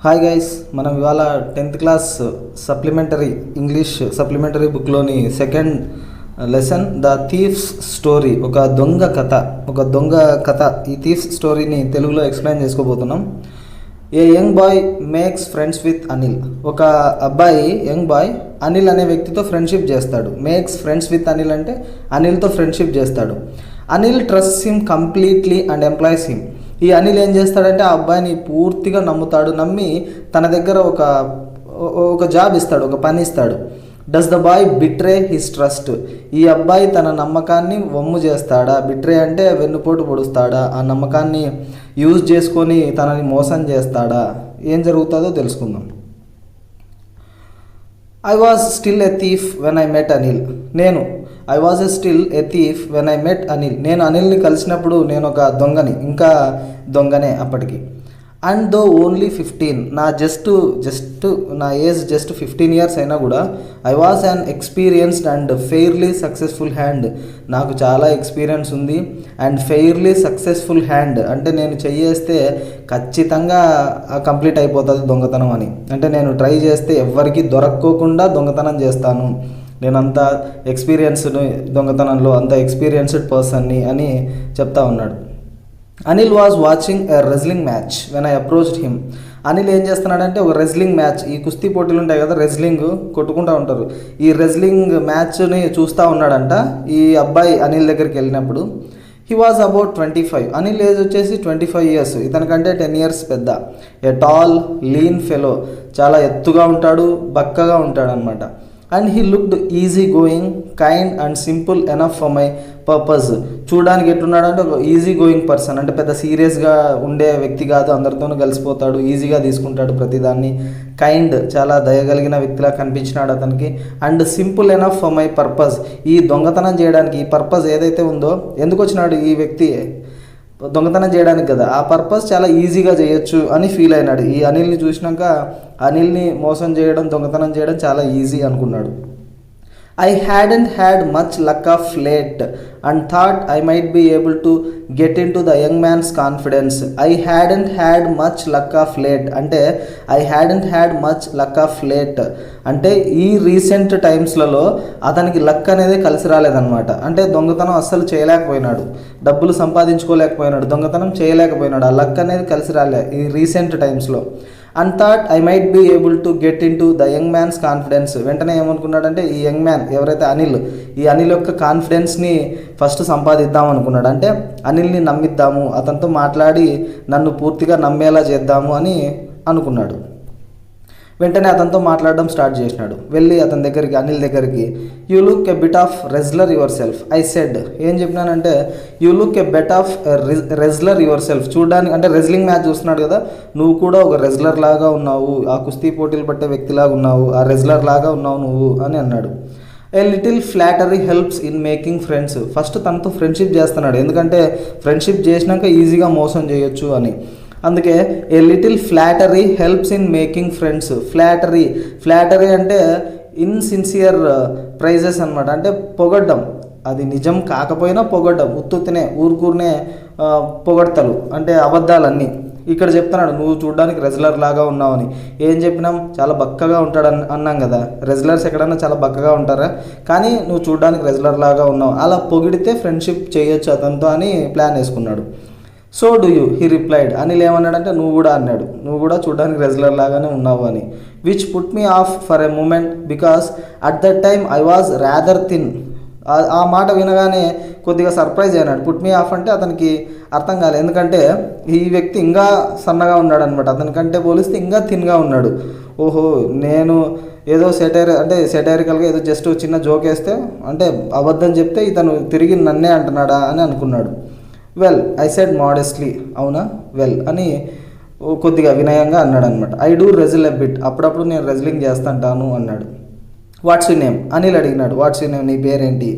Hi guys, మనం ఇవాళ 10th class supplementary English supplementary బుక్లోని second lesson the thief's story, ఒక దొంగ కథ ఈ థీఫ్స్ స్టోరీని తెలుగులో ఎక్స్ప్లెయిన్ చేసుకోబోతున్నాం. A young boy makes friends with Anil. ఒక అబ్బాయి యంగ్ బాయ్ అనిల్ అనే వ్యక్తితో ఫ్రెండ్షిప్ చేస్తాడు. మేక్స్ ఫ్రెండ్స్ విత్ అనిల్ అంటే అనిల్తో ఫ్రెండ్షిప్ చేస్తాడు. Anil trusts him completely and employees him. ఈ అనిల్ ఏం చేస్తాడంటే ఆ అబ్బాయిని పూర్తిగా నమ్మి తన దగ్గర ఒక జాబ్ ఇస్తాడు, ఒక పని ఇస్తాడు. Does the boy betray his trust. ఈ అబ్బాయి తన నమ్మకాన్ని వమ్ము చేస్తాడా? బిట్రే అంటే వెన్నుపోటు పొడుస్తాడా? ఆ నమ్మకాన్ని యూజ్ చేసుకొని తనని మోసం చేస్తాడా? ఏం జరుగుతుందో తెలుసుకుందాం. I was still a thief when I met Anil. I was still a thief when I met Anil. నేను అనిల్ని కలిసినప్పుడు నేను ఒక దొంగనే అప్పటికి. అండ్ దో ఓన్లీ 15, నా ఏజ్ జస్ట్ 15 years అయినా కూడా I was an experienced and fairly successful hand. నాకు చాలా ఎక్స్పీరియన్స్ ఉంది. అండ్ ఫెయిర్లీ సక్సెస్ఫుల్ హ్యాండ్ అంటే నేను చెయ్యేస్తే ఖచ్చితంగా కంప్లీట్ అయిపోతుంది దొంగతనం అని. అంటే నేను ట్రై చేస్తే ఎవ్వరికి దొరక్కోకుండా దొంగతనం చేస్తాను. నేను అంత దొంగతనంలో అంత ఎక్స్పీరియన్స్డ్ పర్సన్ని అని చెప్తా ఉన్నాడు. Anil was watching a wrestling match when I approached him. Anil ఏం చేస్తున్నాడంటే ఒక రెజ్లింగ్ మ్యాచ్, ఈ కుస్తీ పోటీలు ఉంటాయి కదా, రెజ్లింగ్ కొట్టుకుంటూ ఉంటారు. ఈ రెజ్లింగ్ మ్యాచ్ని చూస్తూ ఉన్నాడంట ఈ అబ్బాయి అనిల్ దగ్గరికి వెళ్ళినప్పుడు. He was about 25. Anil age వచ్చేసి 25 years. ఇతనికంటే 10 years పెద్ద. ఏ టాల్ లీన్ ఫెలో, చాలా ఎత్తుగా ఉంటాడు, బక్కగా ఉంటాడు అనమాట. And he looked easy going, kind and simple enough for my purpose. చూడడానికి ఎట్లున్నాడు అంటే ఒక ఈజీ గోయింగ్ పర్సన్, అంటే పెద్ద సీరియస్గా ఉండే వ్యక్తి కాదు, అందరితోనూ కలిసిపోతాడు, ఈజీగా తీసుకుంటాడు ప్రతిదాన్ని. కైండ్, చాలా దయగలిగిన వ్యక్తిలా కనిపించినాడు అతనికి. And simple enough for my purpose. ఈ దొంగతనం చేయడానికి ఈ పర్పస్ ఏదైతే ఉందో, ఎందుకు వచ్చినాడు ఈ వ్యక్తి దొంగతనం చేయడానికి కదా, ఆ పర్పస్ చాలా ఈజీగా చేయొచ్చు అని ఫీల్ అయినాడు. ఈ అనిల్ని చూసినాక అనిల్ని మోసం చేయడం, దొంగతనం చేయడం చాలా ఈజీ అనుకున్నాడు. I hadn't had much luck of late and thought I might be able to get into the young man's confidence. I hadn't had much luck of late అంటే I hadn't had much luck of late అంటే ఈ recent టైమ్స్లలో అతనికి luck అనేది కలిసి రాలేదన్నమాట. అంటే దొంగతనం అస్సలు చేయలేకపోయినాడు, డబ్బులు సంపాదించుకోలేకపోయినాడు, దొంగతనం చేయలేకపోయినాడు. ఆ లక్ అనేది కలిసి రాలే ఈ రీసెంట్ టైమ్స్లో. And thought I might be able to get into the young man's confidence. వెంటనే ఏమనుకున్నాడంటే ఈ యంగ్ మ్యాన్ ఎవరైతే ఈ అనిల్ యొక్క కాన్ఫిడెన్స్ని ఫస్ట్ సంపాదిద్దాం అనుకున్నాడు. అంటే అనిల్ని నమ్మిద్దాము, అతనితో మాట్లాడి నన్ను పూర్తిగా నమ్మేలా చేద్దాము అని అనుకున్నాడు. వెంటనే అతనితో మాట్లాడడం స్టార్ట్ చేసినాడు. వెళ్ళి అతని దగ్గరికి, అనిల్ దగ్గరికి, you look a bit of wrestler yourself I said. ఏం చెప్పినానంటే you look a bit of wrestler yourself. చూడడానికి అంటే రెజ్లింగ్ మ్యాచ్ చూస్తున్నాడు కదా, నువ్వు కూడా ఒక రెజ్లర్ లాగా ఉన్నావు, ఆ కుస్తీ పోటీలు పట్టే వ్యక్తిలాగా ఉన్నావు, ఆ రెజ్లర్ లాగా ఉన్నావు నువ్వు అని అన్నాడు. A little flattery helps in making friends. First తనతో ఫ్రెండ్షిప్ చేస్తున్నాడు, ఎందుకంటే ఫ్రెండ్షిప్ చేసినాక ఈజీగా మోసం చేయొచ్చు అని. అందుకే a little flattery helps in making friends. Flattery అంటే ఇన్సిన్సియర్ ప్రైజెస్ అనమాట. అంటే పొగడ్డం, అది నిజం కాకపోయినా పొగడ్డం, ఉత్తునే ఊరుకూరునే పొగడ్తలు, అంటే అబద్ధాలన్నీ. ఇక్కడ చెప్తున్నాడు నువ్వు చూడడానికి రెజ్లర్ లాగా ఉన్నావని. ఏం చెప్పినాం, చాలా బక్కగా ఉంటాడు అన్నాం కదా. రెజ్లర్స్ ఎక్కడన్నా చాలా బక్కగా ఉంటారా? కానీ నువ్వు చూడడానికి రెజ్లర్ లాగా ఉన్నావు, అలా పొగిడితే ఫ్రెండ్షిప్ చేయొచ్చు అతనితో అని ప్లాన్ వేసుకున్నాడు. So do you, he replied. Anil ఏమన్నాడంటే నువ్వు కూడా అన్నాడు, నువ్వు కూడా చూడడానికి రెజ్లర్ లాగానే ఉన్నావు అని. Which put me off for a moment because at that time I was rather thin. ఆ మాట వినగానే కొద్దిగా సర్ప్రైజ్ అయినాడు. పుట్ మీ ఆఫ్ అంటే అతనికి అర్థం కాలేదు, ఎందుకంటే ఈ వ్యక్తి ఇంకా సన్నగా ఉన్నాడు అనమాట, అతనికంటే పోలిస్తే ఇంకా థిన్గా ఉన్నాడు. ఓహో, నేను ఏదో సెటైరికల్గా ఏదో జస్ట్ చిన్న జోక్ వేస్తే, అంటే అబద్ధం చెప్తే ఇతను తిరిగి నన్నే అంటున్నాడా అని అనుకున్నాడు. Well I said modestly. అవునా, వెల్ అని కొద్దిగా వినయంగా అన్నాడు అనమాట. I do wrestle a bit. అప్పుడప్పుడు నేను రెజ్లింగ్ చేస్తుంటాను అన్నాడు. వాట్స్ యూ నేమ్, అనిల్ అడిగినాడు. వాట్స్ యూ నేమ్, నీ పేరేంటి?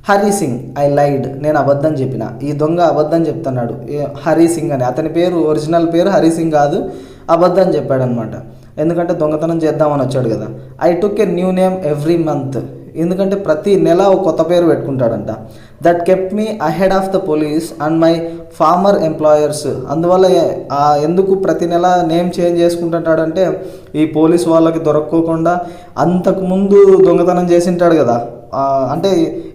హరి సింగ్. ఐ లైడ్. నేను అబద్ధం చెప్పిన. ఈ దొంగ అబద్ధం చెప్తున్నాడు, హరి సింగ్ అని. అతని పేరు, ఒరిజినల్ పేరు హరి సింగ్ కాదు, అబద్ధం చెప్పాడనమాట. ఎందుకంటే దొంగతనం చేద్దామని వచ్చాడు కదా. I took a new name every month. ఎందుకంటే ప్రతి నెల ఒక కొత్త పేరు పెట్టుకుంటాడంట. That kept me ahead of the police and my former employers. అందువల్ల ఎందుకు ప్రతి నెల నేమ్ చేంజ్ చేసుకుంటుంటాడంటే ఈ పోలీస్ వాళ్ళకి దొరక్కోకుండా అంతకుముందు దొంగతనం చేసింటాడు కదా, అంటే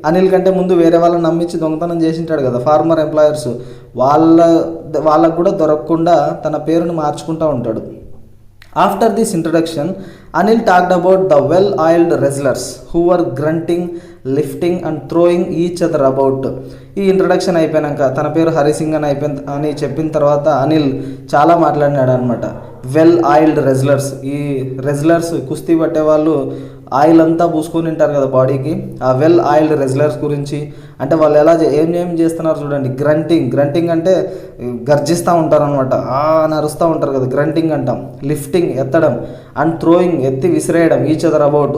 అనిల్ కంటే ముందు వేరే వాళ్ళని నమ్మించి దొంగతనం చేసింటాడు కదా ఫార్మర్ ఎంప్లాయర్స్, వాళ్ళకు కూడా దొరకకుండా తన పేరును మార్చుకుంటూ ఉంటాడు. After this introduction Anil talked about the well oiled wrestlers who were grunting, lifting and throwing each other about. ఈ ఇంట్రడక్షన్ అయిపోయాక తన పేరు హరిసింగ్ అని చెప్పిన తర్వాత అనిల్ చాలా మాట్లాడినాడు అనమాట. వెల్ ఆయిల్డ్ రెజ్లర్స్, ఈ రెజ్లర్స్ కుస్తీ పట్టే వాళ్ళు ఆయిల్ అంతా పూసుకొని ఉంటారు కదా బాడీకి, ఆ వెల్ ఆయిల్డ్ రెజ్లర్స్ గురించి, అంటే వాళ్ళు ఎలా ఏం చేస్తున్నారు చూడండి. గ్రంటింగ్ అంటే గర్జిస్తూ ఉంటారు అనమాట, అని అరుస్తూ ఉంటారు కదా, గ్రంటింగ్ అంటాం. లిఫ్టింగ్ ఎత్తడం, అండ్ థ్రోయింగ్ ఎత్తి విసిరేయడం, ఈచ్ అదర్ అబౌట్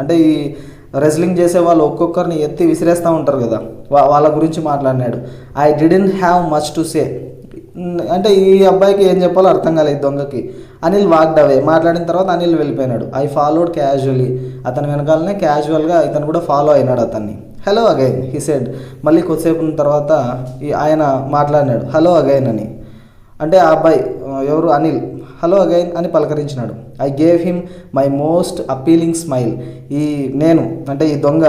అంటే ఈ రెజ్లింగ్ చేసే వాళ్ళు ఒక్కొక్కరిని ఎత్తి విసిరేస్తూ ఉంటారు కదా, వాళ్ళ గురించి మాట్లాడినాడు. I didn't have much to say, అంటే ఈ అబ్బాయికి ఏం చెప్పాలో అర్థం కాలేదు దొంగకి. అనిల్ వాక్డ్ అవే, మాట్లాడిన తర్వాత అనిల్ వెళ్ళిపోయినాడు. ఐ ఫాలోడ్ క్యాజువలీ, అతని వెనకాలనే క్యాజువల్గా ఇతను కూడా ఫాలో అయినాడు అతన్ని. హలో అగైన్ హీ సెడ్, మళ్ళీ కొద్దిసేపు తర్వాత ఆయన మాట్లాడినాడు హలో అగైన్ అని. అంటే ఆ అబ్బాయి ఎవరు, అనిల్, హలో అగైన్ అని పలకరించినాడు. I gave him my most appealing smile. నేను అంటే ఈ దొంగ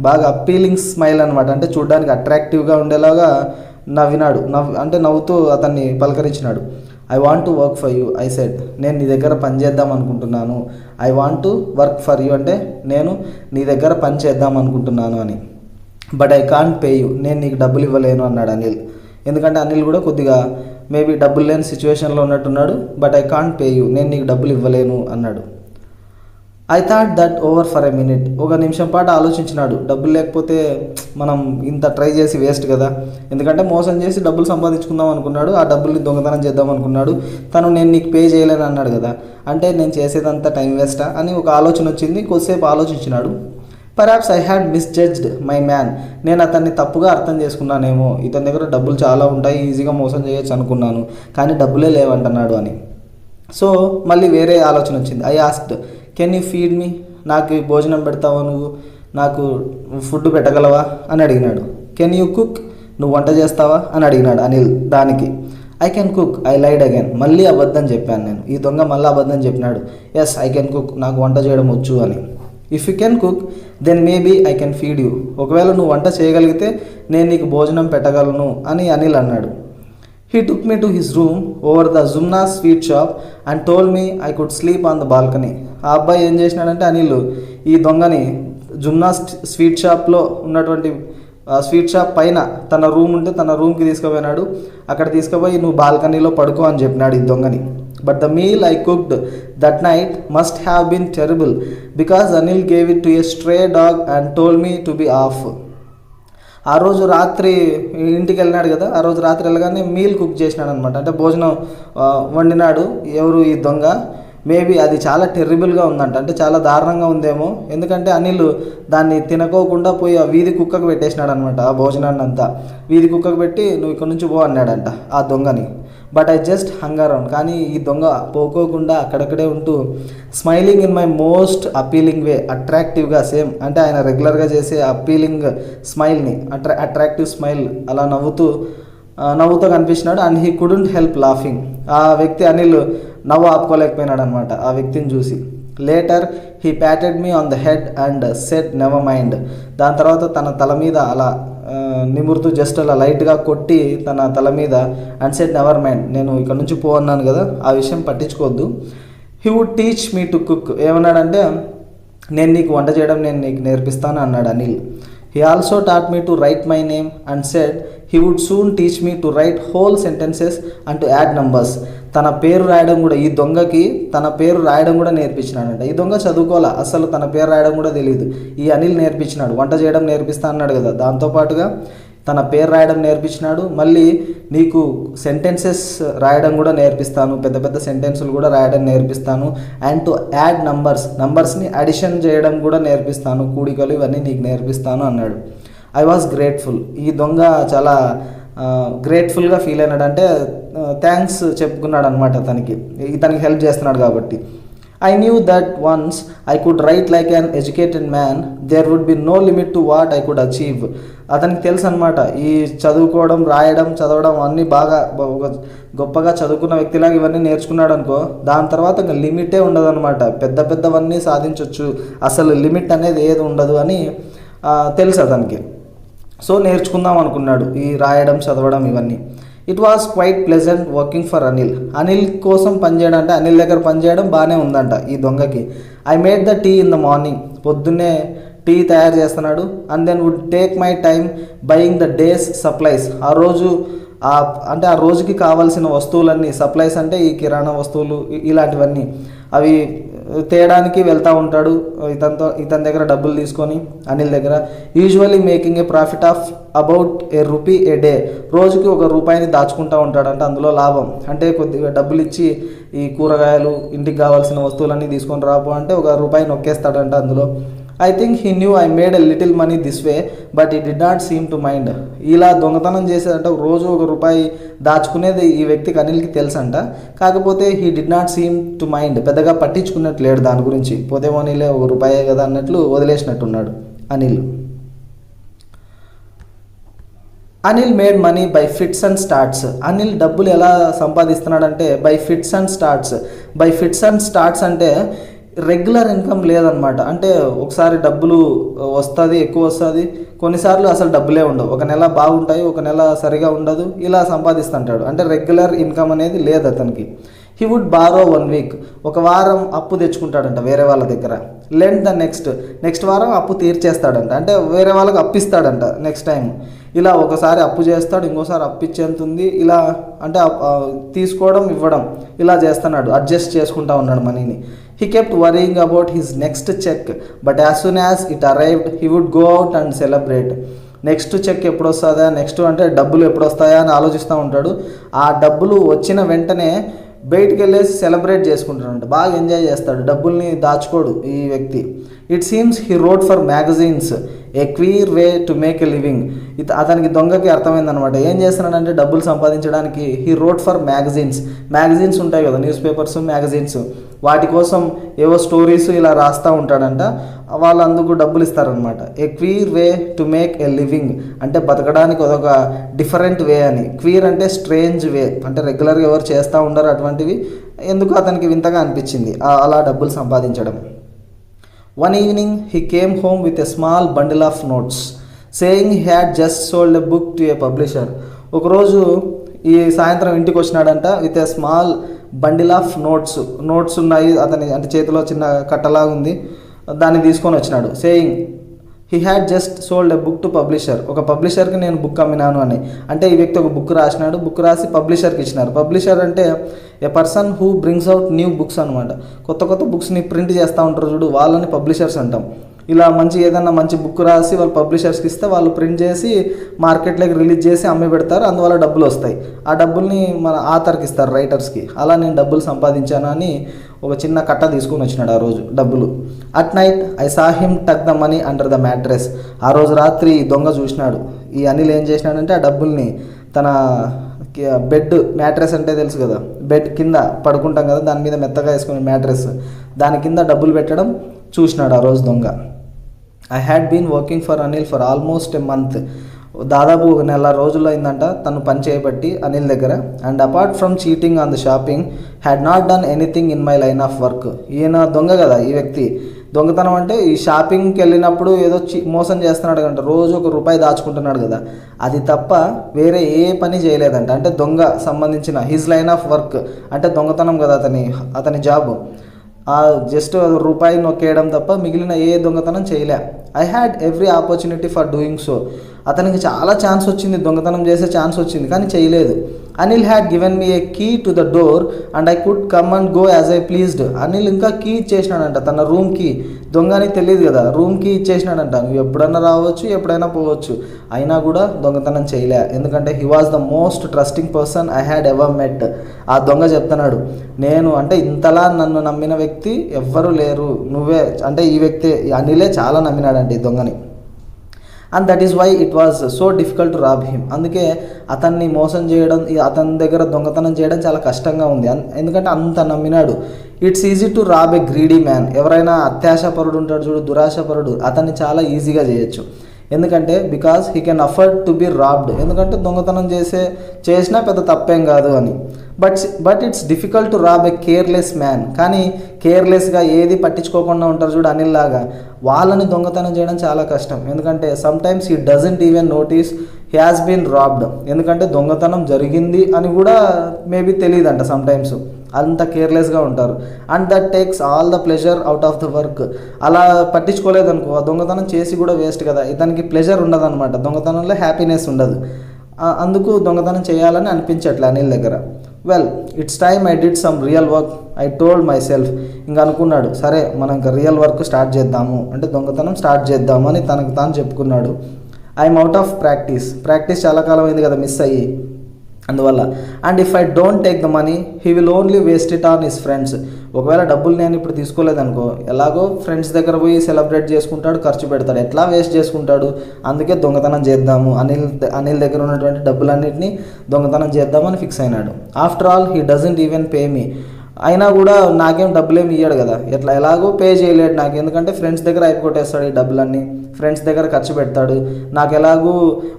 బాగా అపీలింగ్ స్మైల్ అనమాట, అంటే చూడడానికి అట్రాక్టివ్గా ఉండేలాగా నవ్వుతూ అతన్ని పలకరించినాడు. I want to work for you I said, నేను నీ దగ్గర పని చేద్దాం అనుకుంటున్నాను. I want to work for you అంటే నేను నీ దగ్గర పని చేద్దాం అనుకుంటున్నాను అని. But I can't pay you, నేను నీకు డబ్బులు ఇవ్వలేను అన్నాడు అనిల్. ఎందుకంటే అనిల్ కూడా కొద్దిగా మేబీ డబ్బులు లేని సిచ్యువేషన్లో ఉన్నట్టున్నాడు. But I can't pay you, నేను నీకు డబ్బులు ఇవ్వలేను అన్నాడు. I thought that over for a minute, ఒక నిమిషం పాటు ఆలోచించినాడు. డబ్బులు లేకపోతే మనం ఇంత ట్రై చేసి వేస్ట్ కదా, ఎందుకంటే మోసం చేసి డబ్బులు సంపాదించుకుందాం అనుకున్నాడు, ఆ డబ్బుల్ని దొంగతనం చేద్దాం అనుకున్నాడు. నేను నీకు పే చేయలేను అన్నాడు కదా, అంటే నేను చేసేదంతా టైం వేస్టా అని ఒక ఆలోచన వచ్చింది. కొద్దిసేపు ఆలోచించినాడు. Perhaps I had misjudged my man, నేను అతన్ని తప్పుగా అర్థం చేసుకున్నానేమో, ఇతని దగ్గర డబ్బులు చాలా ఉంటాయి, ఈజీగా మోసం చేయొచ్చు అనుకున్నాను, కానీ డబ్బులే లేవంటున్నాడు అని. సో మళ్ళీ వేరే ఆలోచన వచ్చింది. I asked, can you feed me, నాకు భోజనం పెడతావా, నువ్వు నాకు ఫుడ్ పెట్టగలవా అని అడిగినాడు. కెన్ యూ కుక్, నువ్వు వంట చేస్తావా అని అడిగినాడు అనిల్. దానికి I can cook I lied again, మళ్ళీ అబద్ధం చెప్పాను నేను. ఈ దొంగ మళ్ళీ అబద్ధం చెప్పినాడు. ఎస్ ఐ కెన్ కుక్, నాకు వంట చేయడం వచ్చు అని. If you can cook then maybe I can feed you, ఒకవేళ నువ్వు వంట చేయగలిగితే నేను నీకు భోజనం పెట్టగలను అని అనిల్ అన్నాడు. He took me to his room over the Zumna sweet shop and told me I could sleep on the balcony. ఆ అబ్బాయి ఏం చేసినాడంటే అనిల్ ఈ దొంగని జుమ్నా స్వీట్ షాప్లో ఉన్నటువంటి స్వీట్ షాప్ పైన తన రూమ్ ఉంటే తన రూమ్కి తీసుకుపోయినాడు. అక్కడ తీసుకుపోయి నువ్వు బాల్కనీలో పడుకో అని చెప్పినాడు ఈ దొంగని. But the meal I cooked that night must have been terrible because Anil gave it to a stray dog and told me to be off. ఆ రోజు రాత్రి ఇంటికి వెళ్ళినాడు కదా, ఆ రోజు రాత్రి వెళ్ళగానే మీల్ కుక్ చేసినాడు అనమాట, అంటే భోజనం వండినాడు. ఎవరు, ఈ దొంగ. మేబీ అది చాలా టెర్రిబుల్గా ఉందంట, అంటే చాలా దారుణంగా ఉందేమో, ఎందుకంటే అనిల్ దాన్ని తినకోకుండా పోయి ఆ వీధి కుక్కకు పెట్టేసినాడు అనమాట. ఆ భోజనాన్ని అంతా వీధి కుక్కకు పెట్టి నువ్వు ఇక్కడ నుంచి పో అన్నాడంట ఆ దొంగని. But I just hung around, కానీ ఈ దొంగ పోకోకుండా అక్కడక్కడే ఉంటూ smiling in my most appealing way, అట్రాక్టివ్గా, సేమ్ అంటే ఆయన రెగ్యులర్గా చేసే అపీలింగ్ స్మైల్ని, అట్రాక్టివ్ స్మైల్ అలా నవ్వుతూ కనిపించినాడు. And he couldn't help laughing, ఆ వ్యక్తి అనిల్ నవ్వు ఆపుకోలేకపోయినాడు అనమాట ఆ వ్యక్తిని చూసి. Later he patted me on the head and said never mind, దాని తర్వాత తన తల మీద అలా నిమురుతూ జస్ట్ అలా లైట్గా కొట్టి తన తల మీద అండ్ సెట్ నెవర్ మైండ్, నేను ఇక్కడ నుంచి పో అన్నాను కదా, ఆ విషయం పట్టించుకోవద్దు. He would teach me to cook, ఏమన్నాడంటే నేను నీకు వంట చేయడం నేను నీకు నేర్పిస్తాను అన్నాడు Anil. He also taught me to write my name and said he would soon teach me to write whole sentences and to add numbers. తన పేరు రాయడం కూడా, ఈ దొంగకి తన పేరు రాయడం కూడా నేర్పించినాడంట. ఈ దొంగ చదువుకోవాలా, అసలు తన పేరు రాయడం కూడా తెలియదు. ఈ అనిల్ నేర్పించినాడు, వంట చేయడం నేర్పిస్తా అన్నాడు కదా, దాంతోపాటుగా తన పేరు రాయడం నేర్పించినాడు. మళ్ళీ నీకు సెంటెన్సెస్ రాయడం కూడా నేర్పిస్తాను, పెద్ద పెద్ద సెంటెన్సులు కూడా రాయడం నేర్పిస్తాను. అండ్ టు యాడ్ నంబర్స్ని అడిషన్ చేయడం కూడా నేర్పిస్తాను, కూడికలు ఇవన్నీ నీకు నేర్పిస్తాను అన్నాడు. ఐ వాజ్ గ్రేట్ఫుల్, ఈ దొంగ చాలా గ్రేట్ఫుల్గా ఫీల్ అయినాడు, అంటే థ్యాంక్స్ చెప్పుకున్నాడు అనమాట ఇతనికి హెల్ప్ చేస్తున్నాడు కాబట్టి. I knew that once I could write like an educated man, there would be no limit to what I could achieve. అతనికి తెలుసు అనమాట, ఈ చదువుకోవడం, రాయడం, చదవడం అన్నీ బాగా ఒక గొప్పగా చదువుకున్న వ్యక్తిలాగా ఇవన్నీ నేర్చుకున్నాడు అనుకో, దాని తర్వాత ఇంకా లిమిటే ఉండదు అనమాట. పెద్ద పెద్దవన్నీ సాధించవచ్చు, అసలు లిమిట్ అనేది ఏది ఉండదు అని తెలుసు అతనికి. సో నేర్చుకుందాం అనుకున్నాడు ఈ రాయడం, చదవడం ఇవన్నీ. It was quite pleasant working for Anil. Anil కోసం పనిచేయడం అంటే అనిల్ దగ్గర పనిచేయడం బాగానే ఉందంట ఈ దొంగకి. I made the tea in the morning. పొద్దున్నే టీ తయారు చేస్తున్నాడు. And then would take my time buying the day's supplies. ఆ రోజుకి కావాల్సిన వస్తువులన్నీ, సప్లైస్ అంటే ఈ కిరాణా వస్తువులు ఇలాంటివన్నీ, అవి తేయడానికి వెళ్తూ ఉంటాడు ఇతని దగ్గర డబ్బులు తీసుకొని, అనిల్ దగ్గర. Usually making a profit of about ₹1 A day. రోజుకి ₹1 దాచుకుంటూ ఉంటాడంట, అందులో లాభం. అంటే కొద్దిగా డబ్బులు ఇచ్చి ఈ కూరగాయలు, ఇంటికి కావాల్సిన వస్తువులన్నీ తీసుకొని రాబో అంటే ₹1 నొక్కేస్తాడంట అందులో. I think he knew I made a little money this way but he did not seem to mind. ఇలా దొంగతనం చేసేదంటే రోజు ₹1 దాచుకునేది ఈ వ్యక్తికి, అనిల్కి తెలుసంట. కాకపోతే he did not seem to mind, పెద్దగా పట్టించుకున్నట్టు లేడు దాని గురించి. పోతేమో నీలే ₹1 కదా అన్నట్లు వదిలేసినట్టున్నాడు Anil. Anil made money by fits and starts. Anil డబ్బులు ఎలా సంపాదిస్తున్నాడంటే by fits and starts. By fits and starts అంటే రెగ్యులర్ ఇన్కమ్ లేదనమాట. అంటే ఒకసారి డబ్బులు వస్తుంది, ఎక్కువ వస్తుంది, కొన్నిసార్లు అసలు డబ్బులే ఉండవు. ఒక నెల బాగుంటాయి, ఒక నెల సరిగా ఉండదు, ఇలా సంపాదిస్తుంటాడు. అంటే రెగ్యులర్ ఇన్కమ్ అనేది లేదు అతనికి. He would borrow 1 week. ఒక వారం అప్పు తెచ్చుకుంటాడంట వేరే వాళ్ళ దగ్గర. లెండ్ ద నెక్స్ట్ వారం అప్పు తీర్చేస్తాడంట, అంటే వేరే వాళ్ళకి అప్పిస్తాడంట నెక్స్ట్ టైం. ఇలా ఒకసారి అప్పు చేస్తాడు, ఇంకోసారి అప్పు ఇచ్చేంతుంది. ఇలా అంటే తీసుకోవడం, ఇవ్వడం ఇలా చేస్తున్నాడు, అడ్జస్ట్ చేసుకుంటా ఉన్నాడు మనీని. He kept worrying about his next check, but as soon as it arrived, he would go out and celebrate. Next check ఎప్పుడు వస్తుందా, నెక్స్ట్ అంటే డబ్బులు ఎప్పుడు వస్తాయా అని ఆలోచిస్తూ ఉంటాడు. ఆ డబ్బులు వచ్చిన వెంటనే బయటికి వెళ్ళేసి సెలబ్రేట్ చేసుకుంటాడంట, బాగా ఎంజాయ్ చేస్తాడు, డబ్బుల్ని దాచుకోడు ఈ వ్యక్తి. It seems he wrote for magazines A queer way to make a living. అతనికి దొంగకి అర్థమైందనమాట, ఏం చేస్తున్నాడంటే డబ్బులు సంపాదించడానికి హీ రోడ్ ఫర్ మ్యాగజైన్స్ ఉంటాయి కదా, న్యూస్ పేపర్స్, మ్యాగజైన్స్, వాటి కోసం ఏవో స్టోరీస్ ఇలా రాస్తూ ఉంటాడంట. వాళ్ళు అందుకు డబ్బులు ఇస్తారనమాట. A queer way to make a living అంటే బతకడానికి అదొక డిఫరెంట్ వే అని. క్వీర్ అంటే స్ట్రేంజ్ వే, అంటే రెగ్యులర్గా ఎవరు చేస్తూ ఉండరు అటువంటివి. ఎందుకు అతనికి వింతగా అనిపించింది అలా డబ్బులు సంపాదించడం. One evening he came home with a small bundle of notes, saying he had just sold a book to a publisher. ఒకరోజు ఈ సాయంత్రం ఇంటికి వచ్చినాడంట with a small bundle of notes ఉన్నాయి అతని, అంటే చేతిలో చిన్న కట్టలాగా ఉంది, దాన్ని తీసుకొని వచ్చినాడు. Saying he had just sold a book to publisher. ఒక పబ్లిషర్కి నేను బుక్ అమ్మినాను అని. అంటే ఈ వ్యక్తి ఒక బుక్ రాసినాడు, బుక్ రాసి పబ్లిషర్కి ఇచ్చినారు. పబ్లిషర్ అంటే a person who brings out new books అనమాట. కొత్త బుక్స్ని ప్రింట్ చేస్తూ ఉంటారు చూడు, వాళ్ళని పబ్లిషర్స్ అంటాం. ఇలా ఏదైనా మంచి బుక్ రాసి వాళ్ళు పబ్లిషర్స్కి ఇస్తే వాళ్ళు ప్రింట్ చేసి మార్కెట్లోకి రిలీజ్ చేసి అమ్మి పెడతారు, అందువల్ల డబ్బులు వస్తాయి. ఆ డబ్బుల్ని మన ఆథర్కి ఇస్తారు, రైటర్స్కి. అలా నేను డబ్బులు సంపాదించాను అని ఒక చిన్న కట్ట తీసుకొని వచ్చినాడు ఆ రోజు డబ్బులు. At night I saw him tuck the money under the mattress. ఆ రోజు రాత్రి దొంగ చూసినాడు. ఈ అనిల్ ఏం చేసినాడంటే ఆ డబ్బుల్ని తన బెడ్, మ్యాట్రెస్ అంటే తెలుసు కదా, బెడ్ కింద పడుకుంటాం కదా, దాని మీద మెత్తగా వేసుకునే మ్యాట్రెస్, దాని కింద డబ్బులు పెట్టడం చూసినాడు ఆ రోజు దొంగ. I had been working for Anil for almost a month. దాదాపు 1 నెల రోజులు అయిందంట తను పని చేయబట్టి అనిల్ దగ్గర. And apart from cheating on the shopping had not done anything in my line of work. ఈయన దొంగ కదా ఈ వ్యక్తి. దొంగతనం అంటే ఈ షాపింగ్కి వెళ్ళినప్పుడు ఏదో మోసం చేస్తున్నాడు కంట, రోజు ₹1 దాచుకుంటున్నాడు కదా, అది తప్ప వేరే ఏ పని చేయలేదంట. అంటే దొంగ సంబంధించిన హిజ్ లైన్ ఆఫ్ వర్క్ అంటే దొంగతనం కదా అతని జాబ్. జస్ట్ ₹1 నొక్కేయడం తప్ప మిగిలిన ఏ దొంగతనం చేయలే. I had every opportunity for doing so. అతనికి చాలా ఛాన్స్ వచ్చింది, దొంగతనం చేసే ఛాన్స్ వచ్చింది, కానీ చేయలేదు. Anil had given me a key to the door and I could come and go as I pleased. Anil ఇంకా కీ ఇచ్చేసినాడంట, తన రూమ్కి. దొంగని తెలియదు కదా, రూమ్కి ఇచ్చేసినాడంట. నువ్వు ఎప్పుడైనా రావచ్చు, ఎప్పుడైనా పోవచ్చు. అయినా కూడా దొంగతనం చేయలే, ఎందుకంటే he was the most trusting person I had ever met. ఆ దొంగ చెప్తున్నాడు, నేను అంటే ఇంతలా నన్ను నమ్మిన వ్యక్తి ఎవ్వరూ లేరు, నువ్వే అంటే ఈ వ్యక్తి అనిలే చాలా నమ్మినాడంటే ఈ దొంగని. And that is why it was so difficult to rob him. అందుకే అతన్ని మోసం చేయడం, అతని దగ్గర దొంగతనం చేయడం చాలా కష్టంగా ఉంది. ఎందుకంటే అంత నమ్మినాడు. It's easy to rob a greedy man. ఎవరైనా అత్యాశపరుడు ఉంటాడు చూడు, దురాశపరుడు, అతన్ని చాలా ఈజీగా చేయొచ్చు. ఎందుకంటే because he can afford to be robbed. ఎందుకంటే దొంగతనం చేసినా పెద్ద తప్పేం కాదు అని. But it's difficult to rob a careless man. కానీ కేర్లెస్గా ఏది పట్టించుకోకుండా ఉంటారు చూడు అనిల్ లాగా, వాళ్ళని దొంగతనం చేయడం చాలా కష్టం. ఎందుకంటే sometimes he doesn't even notice he has been robbed. ఎందుకంటే దొంగతనం జరిగింది అని కూడా మేబీ తెలియదంట సమ్టైమ్స్. అంత కేర్లెస్గా ఉంటారు. And that takes all the pleasure out of the work. అలా పట్టించుకోలేదనుకో దొంగతనం చేసి కూడా వేస్ట్ కదా. ఇతనికి ప్లెజర్ ఉండదు అనమాట, దొంగతనంలో హ్యాపీనెస్ ఉండదు. అందుకు దొంగతనం చేయాలని అనిపించట్లే అనిల్ దగ్గర. Well it's time I did some real work I told my self. ఇంకా అనుకున్నాడు, సరే మనం ఇంకా రియల్ వర్క్ స్టార్ట్ చేద్దాము, అంటే దొంగతనం స్టార్ట్ చేద్దాము అని తనకు తాను చెప్పుకున్నాడు. ఐఎమ్ అవుట్ ఆఫ్ ప్రాక్టీస్ చాలా కాలం అయింది కదా మిస్ అయ్యి, అందువల్ల. And if I don't take the money he will only waste it on his friends. ఒకవేళ డబ్బులు నేను ఇప్పుడు తీసుకోలేదనుకో, ఎలాగో ఫ్రెండ్స్ దగ్గర పోయి సెలబ్రేట్ చేసుకుంటాడు, ఖర్చు పెడతాడు, ఎట్లా వేస్ట్ చేసుకుంటాడు. అందుకే దొంగతనం చేద్దాము, అనిల్ దగ్గర ఉన్నటువంటి డబ్బులన్నింటినీ దొంగతనం చేద్దామని ఫిక్స్ అయినాడు. After all he doesn't even pay మీ. అయినా కూడా నాకేం డబ్బులేమి ఇయ్యాడు కదా, ఎలాగో పే చేయలేడు నాకు. ఎందుకంటే ఫ్రెండ్స్ దగ్గర అయిపోగొట్టేస్తాడు ఈ డబ్బులన్నీ, ఫ్రెండ్స్ దగ్గర ఖర్చు పెడతాడు, నాకు ఎలాగూ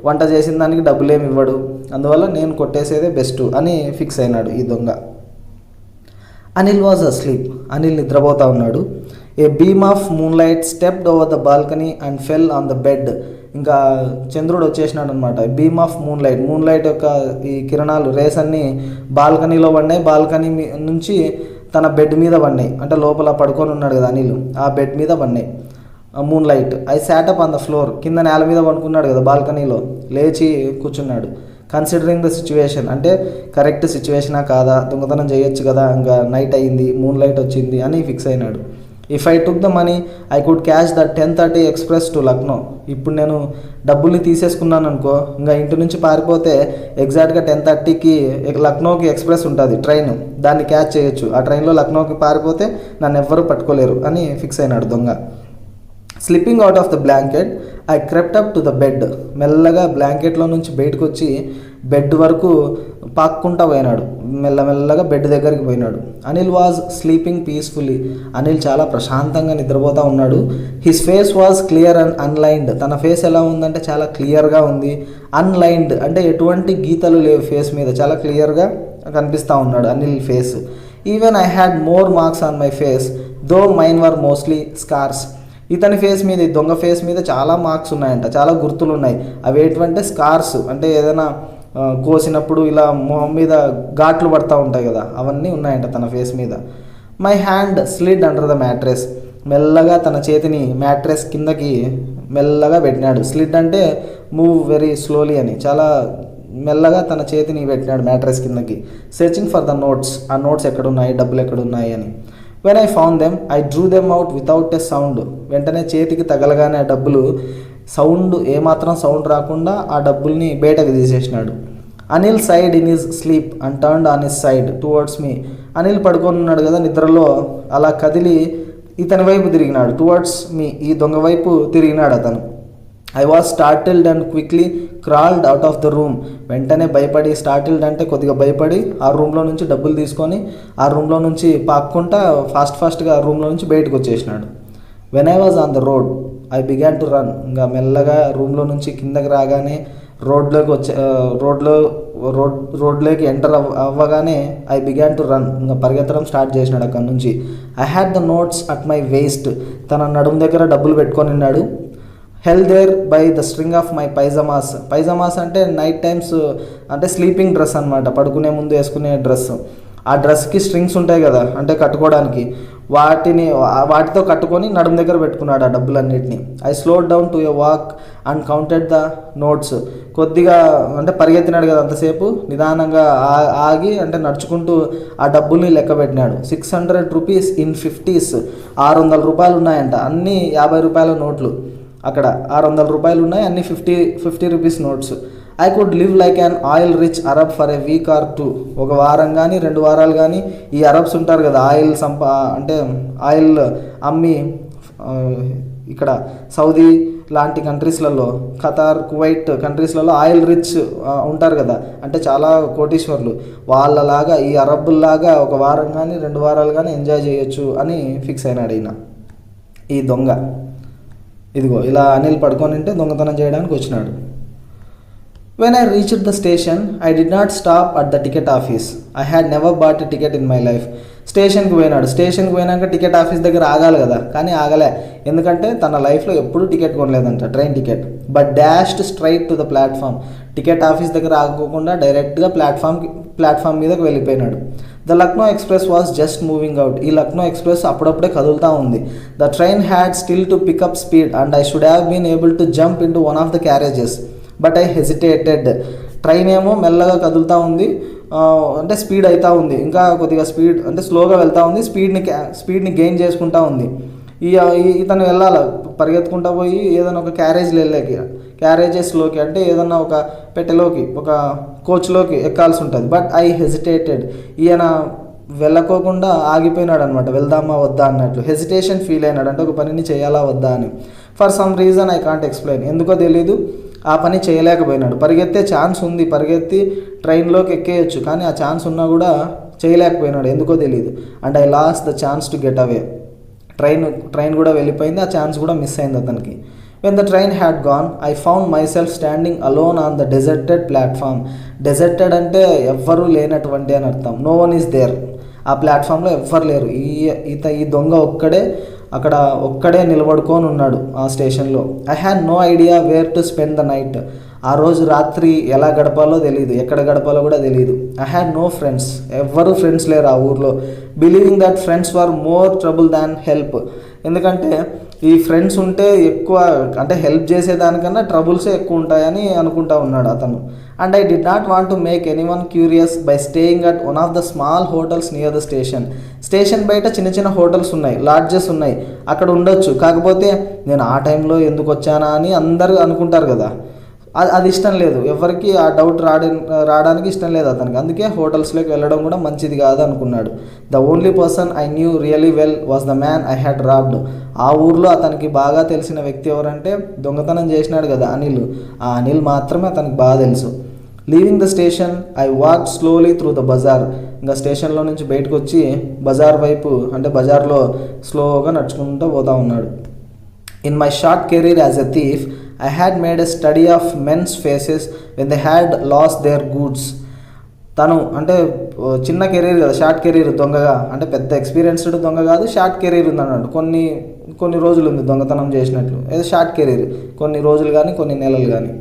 వంట చేసిన దానికి డబ్బులేమి ఇవ్వడు, అందువల్ల నేను కొట్టేసేదే బెస్ట్ అని ఫిక్స్ అయినాడు ఈ దొంగ. Anil was asleep. అనిల్ నిద్రపోతూ ఉన్నాడు. A beam of moonlight stepped over the balcony and fell on the bed. ఇంకా చంద్రుడు వచ్చేసినాడు అనమాట. బీమ్ ఆఫ్ మూన్లైట్ యొక్క ఈ కిరణాలు రేస్ అన్నీ బాల్కనీలో పడినాయి. బాల్కనీ నుంచి తన బెడ్ మీద పడినాయి. అంటే లోపల పడుకొని ఉన్నాడు కదా అనిల్, ఆ బెడ్ మీద పడినాయి moonlight. I SAT up on the floor. కింద నేల మీద పడుకున్నాడు కదా బాల్కనీలో, లేచి కూర్చున్నాడు. కన్సిడరింగ్ ద సిచ్యువేషన్, అంటే కరెక్ట్ సిచ్యువేషనా కాదా, దొంగతనం చేయొచ్చు కదా, ఇంకా నైట్ అయింది, మూన్లైట్ వచ్చింది అని ఫిక్స్ అయినాడు. If I took the money I could catch the 10:30 express to Lucknow. ఇప్పుడు నేను డబ్బుల్ని తీసేసుకున్నాను అనుకో, ఇంకా ఇంటి నుంచి పారిపోతే ఎగ్జాక్ట్గా 10:30కి లక్నోకి ఎక్స్ప్రెస్ ఉంటుంది ట్రైన్, దాన్ని క్యాచ్ చేయొచ్చు. ఆ ట్రైన్లో లక్నోకి పారిపోతే నన్ను ఎవ్వరూ పట్టుకోలేరు అని ఫిక్స్ అయినాడు దొంగ. Slipping out of the blanket I crept up to the bed. మెల్లగా బ్లాంకెట్లో నుంచి బయటకు వచ్చి బెడ్ వరకు పాక్కుంటా పోయినాడు. మెల్లమెల్లగా బెడ్ దగ్గరికి పోయినాడు. Anil was sleeping peacefully. Anil చాలా ప్రశాంతంగా నిద్రపోతూ ఉన్నాడు. His face was clear and unlined. తన ఫేస్ ఎలా ఉందంటే చాలా క్లియర్గా ఉంది. అన్లైన్డ్ అంటే ఎటువంటి గీతలు లేవు ఫేస్ మీద, చాలా క్లియర్గా కనిపిస్తూ ఉన్నాడు Anil face. Even I had more marks on my face though mine were mostly scars. ఇతని ఫేస్ మీద, ఈ దొంగ ఫేస్ మీద చాలా మార్క్స్ ఉన్నాయంట, చాలా గుర్తులు ఉన్నాయి. అవి ఏంటంటే స్కార్స్, అంటే ఏదైనా కోసినప్పుడు ఇలా మొహం మీద ఘాట్లు పడుతూ ఉంటాయి కదా, అవన్నీ ఉన్నాయంట తన ఫేస్ మీద. My hand స్లిడ్ under the mattress. మెల్లగా తన చేతిని మ్యాట్రెస్ కిందకి మెల్లగా పెట్టినాడు. స్లిడ్ అంటే మూవ్ వెరీ స్లోలీ అని, చాలా మెల్లగా తన చేతిని పెట్టినాడు మ్యాట్రెస్ కిందకి. సెర్చింగ్ ఫర్ ద నోట్స్, ఆ నోట్స్ ఎక్కడున్నాయి, డబ్బులు ఎక్కడున్నాయి అని. When I found them I Drew them out without a sound. వెంటనే చేతికి తగలగానే ఆ డబ్బులు ఏమాత్రం సౌండ్ రాకుండా ఆ డబ్బుల్ని బయటకు తీసేసినాడు. Anil sighed in his sleep and turned on his side towards me. Anil పడుకొని ఉన్నాడు కదా నిద్రలో, అలా కదిలి ఇతని వైపు తిరిగినాడు. టువర్డ్స్ మీ, ఈ దొంగ వైపు తిరిగినాడు అతను. I was startled and quickly crawled out of the room. వెంటనే భయపడి, స్టార్టిల్డ్ అంటే కొద్దిగా భయపడి ఆ రూమ్లో నుంచి డబ్బులు తీసుకొని ఆ రూమ్లో నుంచి పాక్కుంటా ఫాస్ట్గా ఆ రూమ్లో నుంచి బయటకు వచ్చేసినాడు. When I was on the road I began to run. ఇంకా మెల్లగా రూమ్లో నుంచి కిందకి రాగానే రోడ్లోకి ఎంటర్ అవ్వగానే ఐ బిగాన్ టు రన్. ఇంకా పరిగెత్తడం స్టార్ట్ చేసినాడు అక్కడ నుంచి. I had the notes at my waist. తన నడుము దగ్గర డబ్బులు పెట్టుకొని ఉన్నాడు. Held there by the string of my pyjamas. Pyjamas అంటే నైట్ టైమ్స్, అంటే స్లీపింగ్ డ్రెస్ అనమాట, పడుకునే ముందు వేసుకునే డ్రెస్. ఆ డ్రెస్కి స్ట్రింగ్స్ ఉంటాయి కదా, అంటే కట్టుకోవడానికి, వాటితో కట్టుకొని నడుము దగ్గర పెట్టుకున్నాడు ఆ డబ్బులన్నింటినీ. I slowed down to a walk and counted the notes. కొద్దిగా అంటే పరిగెత్తినాడు కదా అంతసేపు, నిదానంగా ఆగి అంటే నడుచుకుంటూ ఆ డబ్బుల్ని లెక్క పెట్టినాడు. 600 రూపీస్ ఇన్ 50s. 600 రూపాయలు ఉన్నాయంట, అన్నీ 50 రూపాయల నోట్లు. అక్కడ 600 రూపాయలు ఉన్నాయి, అన్ని 50 rupees notes. I could live like an oil rich Arab for a week or 2. ఒక వారం కానీ 2 వారాలు కానీ ఈ అరబ్స్ ఉంటారు కదా, అంటే ఆయిల్ అమ్మి ఇక్కడ సౌదీ లాంటి కంట్రీస్లలో, ఖతార్, కువైట్ కంట్రీస్లలో ఆయిల్ రిచ్ ఉంటారు కదా, అంటే చాలా కోటీశ్వర్లు, వాళ్ళలాగా ఈ అరబ్బుల్లాగా ఒక వారం కానీ 2 వారాలు కానీ ఎంజాయ్ చేయొచ్చు అని ఫిక్స్ అయినాడు ఈయన, ఈ దొంగ. ఇదిగో ఇలా అనిల్ పడుకొని ఉంటే దొంగతనం చేయడానికి వచ్చినాడు. When I reached the station, I did not stop at the ticket office. I had never bought a ticket in my life. స్టేషన్కి పోయినాడు. స్టేషన్కి పోయినాక టికెట్ ఆఫీస్ దగ్గర ఆగాలి కదా, కానీ ఆగలే. ఎందుకంటే తన లైఫ్లో ఎప్పుడూ టికెట్ కొనలేదంట, train ticket. But dashed straight to the platform. Ticket office దగ్గర ఆగకుండా డైరెక్ట్గా ప్లాట్ఫామ్ మీదకి వెళ్ళిపోయినాడు. The Lucknow express was just moving out. ఈ లక్నో ఎక్స్ప్రెస్ అప్పుడప్పుడే కదులుతూ ఉంది. The train had still to pick up speed and I should have been able to jump in to one of the carriages but I hesitated. Train ఏమో మెల్లగా కదులుతూ ఉంది, అంటే speed అవుతూ ఉంది, ఇంకా కొద్దిగా స్పీడ్ అంటే స్లోగా వెళ్తూ ఉంది, స్పీడ్ని గెయిన్ చేసుకుంటూ ఉంది. ఇతను వెళ్ళాలి పరిగెత్తుకుంటూ పోయి ఏదైనా ఒక క్యారేజెస్లోకి అంటే ఏదన్నా ఒక పెట్టెలోకి, ఒక కోచ్లోకి ఎక్కాల్సి ఉంటుంది. But I hesitated. ఈయన వెళ్ళకోకుండా ఆగిపోయినాడు అనమాట, వెళ్దామా వద్దా అన్నట్లు. హెజిటేషన్ ఫీల్ అయినాడు, అంటే ఒక పనిని చేయాలా వద్దా అని. For some reason I can't explain. ఎందుకో తెలీదు ఆ పని చేయలేకపోయినాడు. పరిగెత్తే ఛాన్స్ ఉంది, పరిగెత్తి ట్రైన్లోకి ఎక్కేయచ్చు, కానీ ఆ ఛాన్స్ ఉన్నా కూడా చేయలేకపోయినాడు, ఎందుకో తెలియదు. And I lost the chance to get away. Train కూడా వెళ్ళిపోయింది, ఆ ఛాన్స్ కూడా మిస్ అయింది అతనికి. When the train had gone I found myself standing alone on the deserted platform. Deserted అంటే ఎవ్వరూ లేనటువంటి అని అర్థం. No one is there. ఆ ప్లాట్ఫామ్లో ఎవ్వరు లేరు. ఈ దొంగ ఒక్కడే నిలబడుకొని ఉన్నాడు ఆ స్టేషన్లో. I had no idea where to spend the night. ఆ రోజు రాత్రి ఎలా గడపాలో తెలియదు, ఎక్కడ గడపాలో కూడా తెలియదు. I had no friends. ఎవ్వరూ ఫ్రెండ్స్ లేరు ఆ ఊర్లో. Believing that friends were more trouble than help. ఎందుకంటే ఈ ఫ్రెండ్స్ ఉంటే ఎక్కువ, అంటే హెల్ప్ చేసేదానికన్నా ట్రబుల్సే ఎక్కువ ఉంటాయని అనుకుంటా ఉన్నాడు అతను. And I did not want to make anyone curious by staying at one of the small hotels near the station. Station బయట చిన్న హోటల్స్ ఉన్నాయి, లాడ్జెస్ ఉన్నాయి, అక్కడ ఉండొచ్చు. కాకపోతే నేను ఆ టైంలో ఎందుకు వచ్చానా అని అందరూ అనుకుంటారు కదా, అది ఇష్టం లేదు ఎవరికి, ఆ డౌట్ రావడానికి ఇష్టం లేదు అతనికి. అందుకే హోటల్స్లోకి వెళ్ళడం కూడా మంచిది కాదు అనుకున్నాడు. The only person I knew really well was the man I had robbed. ఆ ఊర్లో అతనికి బాగా తెలిసిన వ్యక్తి ఎవరంటే దొంగతనం చేసినాడు కదా అనిల్, ఆ అనిల్ మాత్రమే అతనికి బాగా తెలుసు. Leaving the station I walk slowly through the bazaar. ఇంకా స్టేషన్లో నుంచి బయటకు వచ్చి బజార్ వైపు, అంటే బజార్లో స్లోగా నడుచుకుంటూ పోతూ ఉన్నాడు. In my short career as a thief I had made a study of men's faces when they had lost their goods. తను అంటే చిన్న కెరీర్ కదా, షార్ట్ కెరీర్ దొంగగా, అంటే పెద్ద ఎక్స్పీరియన్స్డ్ దొంగ కాదు, షార్ట్ కెరీర్ ఉందన్నాడు. కొన్ని రోజులు ఉంది దొంగతనం చేసినట్లు, ఏదో షార్ట్ కెరీర్, కొన్ని రోజులు కానీ కొన్ని నెలలు కానీ.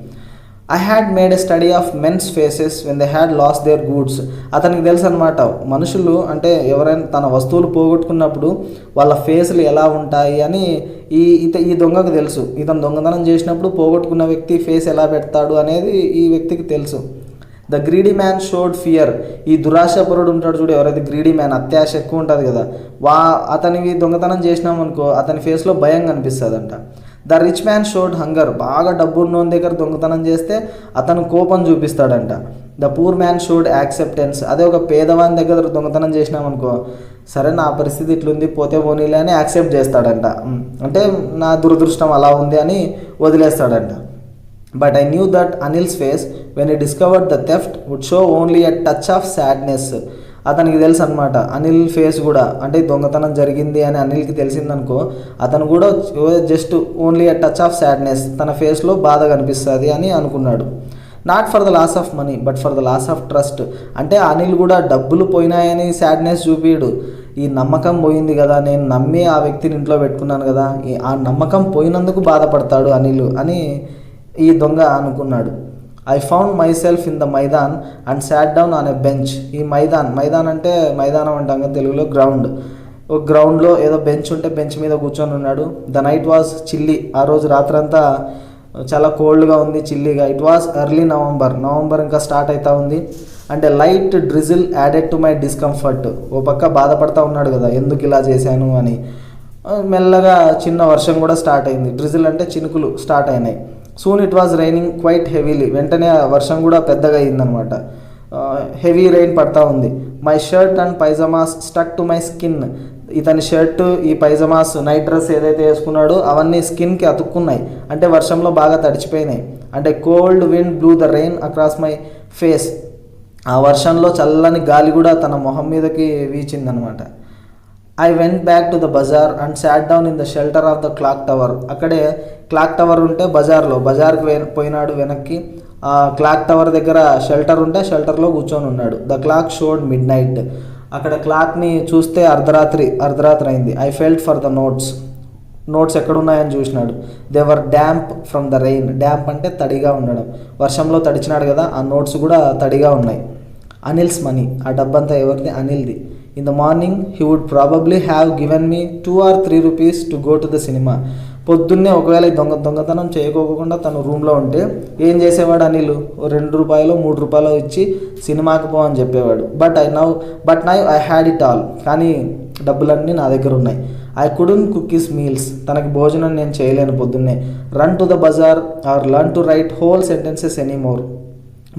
I had made a study of men's faces when they had lost their goods. అతనికి తెలుసు అనమాట, మనుషులు అంటే ఎవరైనా తన వస్తువులు పోగొట్టుకున్నప్పుడు వాళ్ళ ఫేస్లు ఎలా ఉంటాయి అని ఈ దొంగకు తెలుసు. ఇతను దొంగతనం చేసినప్పుడు పోగొట్టుకున్న వ్యక్తి ఫేస్ ఎలా పెడతాడు అనేది ఈ వ్యక్తికి తెలుసు. The greedy man showed fear. ఈ దురాశపరుడు ఉంటాడు చూడు, ఎవరైతే గ్రీడీ మ్యాన్, అత్యాశ ఎక్కువ ఉంటుంది కదా, అతనికి దొంగతనం చేసినామనుకో అతని ఫేస్లో భయం కనిపిస్తుంది అంట. The rich man showed anger. బాగా డబ్బున్నోని దగ్గర దొంగతనం చేస్తే అతను కోపం చూపిస్తాడంట. The poor man showed acceptance. అదే ఒక పేదవాని దగ్గర దొంగతనం చేసినామనుకో, సరే నా పరిస్థితి ఇట్లుంది పోతే పోనీలే అని యాక్సెప్ట్ చేస్తాడంట, అంటే నా దురదృష్టం అలా ఉంది అని వదిలేస్తాడంట. But I knew that Anil's face when he discovered the theft would show only a touch of sadness. అతనికి తెలుసు అనమాట అనిల్ ఫేస్ కూడా, అంటే దొంగతనం జరిగింది అని అనిల్కి తెలిసిందనుకో, అతను కూడా just only a touch of sadness, తన ఫేస్లో బాధ కనిపిస్తుంది అని అనుకున్నాడు. Not for the loss of money but for the loss of trust. అంటే అనిల్ కూడా డబ్బులు పోయినాయని సాడ్నెస్ చూపిడు, ఈ నమ్మకం పోయింది కదా, నేను నమ్మి ఆ వ్యక్తిని ఇంట్లో పెట్టుకున్నాను కదా, ఆ నమ్మకం పోయినందుకు బాధపడతాడు అనిల్ అని ఈ దొంగ అనుకున్నాడు. I found my self in the Maidan and sat down on a bench. ఈ మైదాన్ అంటే మైదానం అంటాం కదా తెలుగులో, గ్రౌండ్. ఒక గ్రౌండ్లో ఏదో బెంచ్ ఉంటే బెంచ్ మీద కూర్చొని ఉన్నాడు. The night was chilly. ఆ రోజు రాత్రంతా చాలా కోల్డ్గా ఉంది, చిల్లీగా. ఇట్ వాజ్ ఎర్లీ నవంబర్ ఇంకా స్టార్ట్ అవుతూ ఉంది. అంటే light drizzle added to my discomfort. ఓ పక్క బాధపడతా ఉన్నాడు కదా ఎందుకు ఇలా చేశాను అని. మెల్లగా చిన్న వర్షం కూడా స్టార్ట్ అయింది. డ్రిజిల్ అంటే చినుకులు స్టార్ట్ అయినాయి. Soon it was raining quite heavily. వెంటనే వర్షం కూడా పెద్దగా అయిందనమాట. హెవీ రైన్ పడతా ఉంది. My shirt and pyjamas stuck to my skin. ఇతని షర్టు, ఈ పైజమాస్, నైట్ డ్రెస్ ఏదైతే వేసుకున్నాడో అవన్నీ స్కిన్కి అతుక్కున్నాయి, అంటే వర్షంలో బాగా తడిచిపోయినాయి. అంటే cold wind blew the rain across my face, ఆ వర్షంలో చల్లని గాలి కూడా తన మొహం మీదకి వీచిందనమాట. I went back to the bazaar and sat down in the shelter of the clock tower. అక్కడే క్లాక్ టవర్ ఉంటే బజార్కి పోయినాడు వెనక్కి. ఆ క్లాక్ టవర్ దగ్గర షెల్టర్ ఉంటే షెల్టర్లో కూర్చొని ఉన్నాడు. The clock showed midnight. అక్కడ క్లాక్ని చూస్తే అర్ధరాత్రి అయింది. I felt for the notes ఎక్కడున్నాయని చూసినాడు. They were damp from the rain. Damp అంటే తడిగా ఉండడం, వర్షంలో తడిచినాడు కదా, ఆ నోట్స్ కూడా తడిగా ఉన్నాయి. అనిల్స్ మనీ, ఆ డబ్బంతా ఎవరిది? అనిల్ది. In the morning he would probably have given me 2 or 3 rupees to go to the cinema. పొద్దున్నే ఒకవేళ దొంగతనం చేయకోకుండా తను రూమ్లో ఉంటే ఏం చేసేవాడు అనిల్? 2 రూపాయలు 3 రూపాయలు ఇచ్చి సినిమాకి పో అని చెప్పేవాడు. But now I had it all. కానీ డబ్బులన్నీ నా దగ్గర ఉన్నాయి. I couldn't cook his meals. తనకి భోజనం నేను చేయలేను పొద్దున్నే. Run to the bazaar or learn to write whole sentences anymore.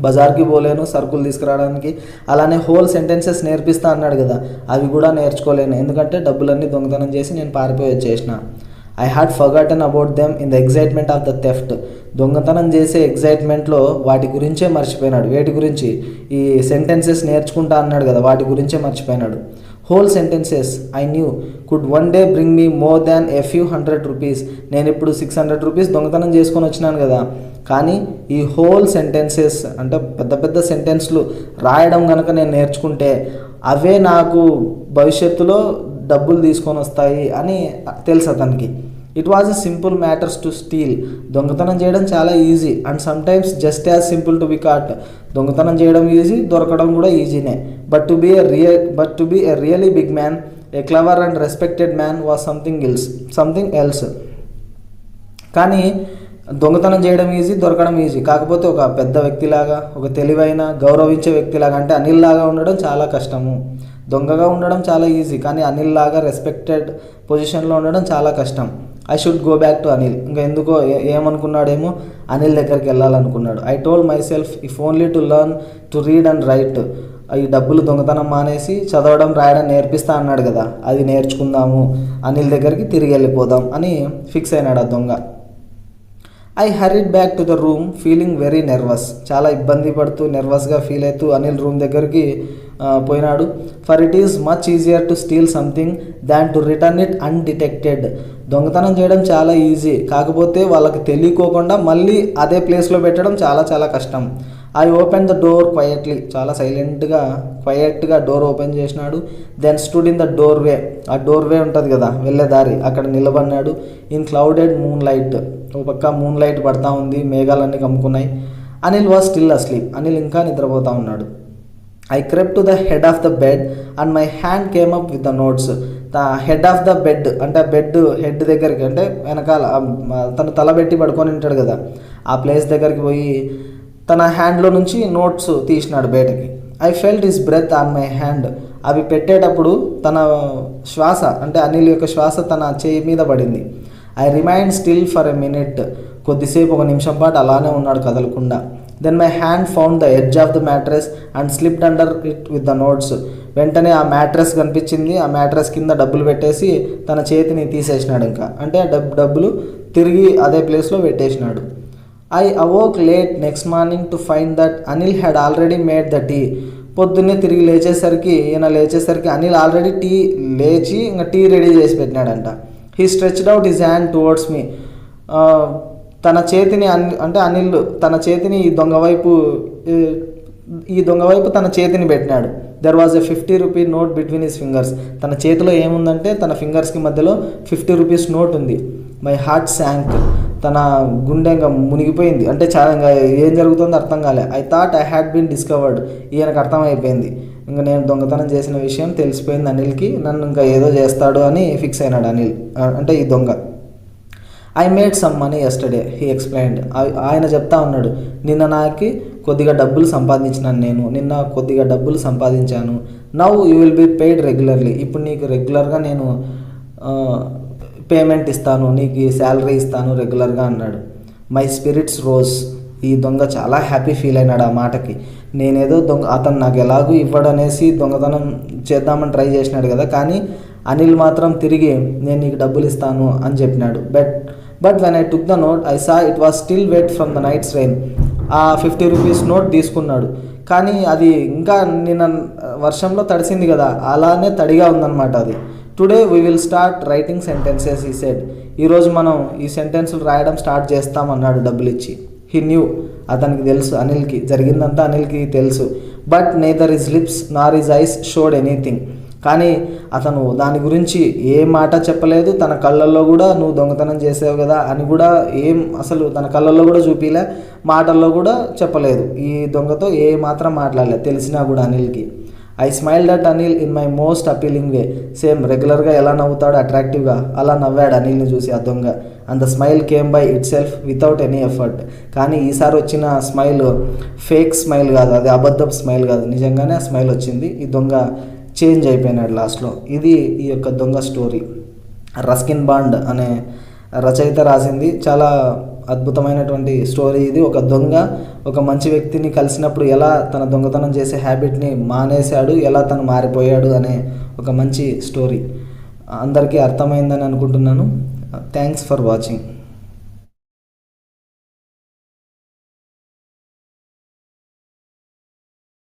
బజార్కి పోలేను సరుకులు తీసుకురావడానికి, అలానే హోల్ సెంటెన్సెస్ నేర్పిస్తా అన్నాడు కదా, అవి కూడా నేర్చుకోలేను, ఎందుకంటే డబ్బులన్నీ దొంగతనం చేసి నేను పారిపోయి వచ్చేసిన. I had forgotten about them in the excitement of the theft. దొంగతనం చేసే ఎగ్జైట్మెంట్లో వాటి గురించే మర్చిపోయినాడు. వేటి గురించి? ఈ సెంటెన్సెస్ నేర్చుకుంటా అన్నాడు కదా, వాటి గురించే మర్చిపోయినాడు. Whole sentences I knew could one day bring me more than a few 100 rupees. నేను ఇప్పుడు 600 rupees దొంగతనం చేసుకొని వచ్చినాను కదా, కానీ ఈ హోల్ సెంటెన్సెస్ అంటే పెద్ద సెంటెన్స్లు రాయడం కనుక నేను నేర్చుకుంటే అవే నాకు భవిష్యత్తులో డబ్బులు తీసుకొని వస్తాయి అని తెలుసు అతనికి. It was a simple matters to steal. దొంగతనం చేయడం చాలా easy and sometimes just as simple to be caught. దొంగతనం చేయడం ఈజీ, దొరకడం కూడా ఈజీనే. But to be a really big man, a clever and respected man was something else. కానీ దొంగతనం చేయడం ఈజీ, దొరకడం ఈజీ. కాకపోతే ఒక పెద్ద వ్యక్తిలాగా, ఒక తెలివైన గౌరవించే వ్యక్తిలాగా, అంటే అనిల్ లాగా ఉండడం చాలా కష్టము. దొంగగా ఉండడం చాలా ఈజీ, కానీ అనిల్ లాగా రెస్పెక్టెడ్ పొజిషన్లో ఉండడం చాలా కష్టం. I should go back to Anil. ఇంకా ఎందుకో ఏమనుకున్నాడేమో, అనిల్ దగ్గరికి వెళ్ళాలనుకున్నాడు. I told myself if only to learn to read and write. ఈ డబ్బులు దొంగతనం మానేసి చదవడం రాయడం నేర్పిస్తా అన్నాడు కదా, అది నేర్చుకుందాము, అనిల్ దగ్గరికి తిరిగి వెళ్ళిపోదాం అని ఫిక్స్ అయినాడు ఆ దొంగ. I hurried back to the room feeling very nervous. చాలా ఇబ్బంది పడుతూ నెర్వస్గా ఫీల్ అవుతూ అనిల్ రూమ్ దగ్గరికి పోయినాడు. For it is much easier to steal something than to return it undetected. దొంగతనం చేయడం చాలా ఈజీ, కాకపోతే వాళ్ళకి తెలియకోకుండా మళ్ళీ అదే ప్లేస్లో పెట్టడం చాలా కష్టం. I open the door quietly. చాలా క్వయట్గా డోర్ ఓపెన్ చేసినాడు. Then stood in the doorway. ఆ డోర్వే ఉంటుంది కదా వెళ్ళే దారి, అక్కడ నిలబడినాడు. In clouded moonlight. ఒక పక్క మూన్ లైట్ పడతా ఉంది, మేఘాలన్నీ కమ్ముకున్నాయి. Anil was still asleep. Anil ఇంకా నిద్రపోతూ ఉన్నాడు. I crept to the head of the bed and my hand came up with the notes. The head of the bed అంటే బెడ్ హెడ్ దగ్గరికి, అంటే వెనకాల తను తలబెట్టి పడుకొని ఉంటాడు కదా, ఆ ప్లేస్ దగ్గరికి పోయి తన హ్యాండ్లో నుంచి నోట్స్ తీసినాడు బయటకి. I felt his breath on my hand. అవి పెట్టేటప్పుడు తన శ్వాస అంటే అనిల్ యొక్క శ్వాస తన చేయి మీద పడింది. I remained still for a minute. కొద్దిసేపు 1 నిమిషం పాటు అలానే ఉన్నాడు కదలకుండా. Then my hand found the edge of the mattress and slipped under it with the notes. వెంటనే ఆ మ్యాట్రెస్ కనిపించింది. ఆ మ్యాట్రెస్ కింద డబ్బులు పెట్టేసి తన చేతిని తీసేసినాడు. ఇంకా అంటే డబ్బులు తిరిగి అదే ప్లేస్లో పెట్టేసినాడు. I awoke late next morning to find that Anil had already made the tea. పొద్దున్నే తిరిగి లేచేసరికి అనిల్ ఆల్రెడీ లేచి ఇంకా టీ రెడీ చేసి పెట్టినాడంట. He stretched out his hand towards me. తన చేతిని అంటే అనిల్ తన చేతిని ఈ దొంగ వైపు తన చేతిని పెట్టినాడు. There was a 50 rupee note between his fingers. తన చేతిలో ఏముందంటే తన ఫింగర్స్కి మధ్యలో 50 rupees నోట్ ఉంది. My heart sank. తన గుండె ఇంకా మునిగిపోయింది. అంటే చాలా ఇంకా ఏం జరుగుతుందో అర్థం కాలే. I thought I had been discovered. ఈయనకు అర్థమైపోయింది, ఇంకా నేను దొంగతనం చేసిన విషయం తెలిసిపోయింది అనిల్కి, నన్ను ఇంకా ఏదో చేస్తాడు అని ఫిక్స్ అయినాడు అనిల్, అంటే ఈ దొంగ. I made some money yesterday he explained. ఆయన చెప్తా ఉన్నాడు, నిన్న కొద్దిగా డబ్బులు సంపాదించాను. Now you will be paid regularly. ఇప్పుడు నీకు రెగ్యులర్గా నేను పేమెంట్ ఇస్తాను, నీకు శాలరీ ఇస్తాను రెగ్యులర్గా అన్నాడు. My spirits rose. ఈ దొంగ చాలా హ్యాపీ ఫీల్ అయినాడు ఆ మాటకి. నేనేదో అతను నాకు ఎలాగూ ఇవ్వడనేసి దొంగతనం చేద్దామని ట్రై చేసినాడు కదా, కానీ అనిల్ మాత్రం తిరిగి నేను నీకు డబ్బులు ఇస్తాను అని చెప్పినాడు. But when I took the note I saw it was still wet from the night's rain. ఆ 50 రూపీస్ నోట్ తీసుకున్నాడు, కానీ అది ఇంకా నిన్న వర్షంలో తడిసింది కదా, అలానే తడిగా ఉందన్నమాట అది. Today we will start writing sentences ఈ సెడ్. ఈరోజు మనం ఈ సెంటెన్సులు రాయడం స్టార్ట్ చేస్తామన్నాడు డబ్బులు ఇచ్చి. హీ న్యూ, అతనికి తెలుసు, అనిల్కి జరిగిందంతా అనిల్కి తెలుసు. But neither his lips Nar his eyes showed anything. కానీ అతను దాని గురించి ఏ మాట చెప్పలేదు. తన కళ్ళల్లో కూడా నువ్వు దొంగతనం చేసావు కదా అని కూడా ఏం అసలు తన కళ్ళల్లో కూడా చూపిలే, మాటల్లో కూడా చెప్పలేదు. ఈ దొంగతో ఏ మాత్రం మాట్లాడలేదు తెలిసినా కూడా అనిల్కి. I smiled at Anil in my most appealing way. Same రెగ్యులర్గా ఎలా నవ్వుతాడో అట్రాక్టివ్గా అలా నవ్వాడు అనిల్ని చూసి ఆ దొంగ. And the smile came by it self without any effort. కానీ ఈసారి వచ్చిన స్మైల్ ఫేక్ స్మైల్ కాదు, అది అబద్ధపు స్మైల్ కాదు, నిజంగానే ఆ స్మైల్ వచ్చింది. ఈ దొంగ చేంజ్ అయిపోయినాడు లాస్ట్లో. ఇది ఈ యొక్క దొంగ స్టోరీ. రస్కిన్ బాండ్ అనే రచయిత రాసింది. చాలా అద్భుతమైనటువంటి స్టోరీ ఇది. ఒక దొంగ ఒక మంచి వ్యక్తిని కలిసినప్పుడు ఎలా తన దొంగతనం చేసే హ్యాబిట్ని మానేశాడు, ఎలా తను మారిపోయాడు అనే ఒక మంచి స్టోరీ. అందరికీ అర్థమైందని అనుకుంటున్నాను. Thanks for watching.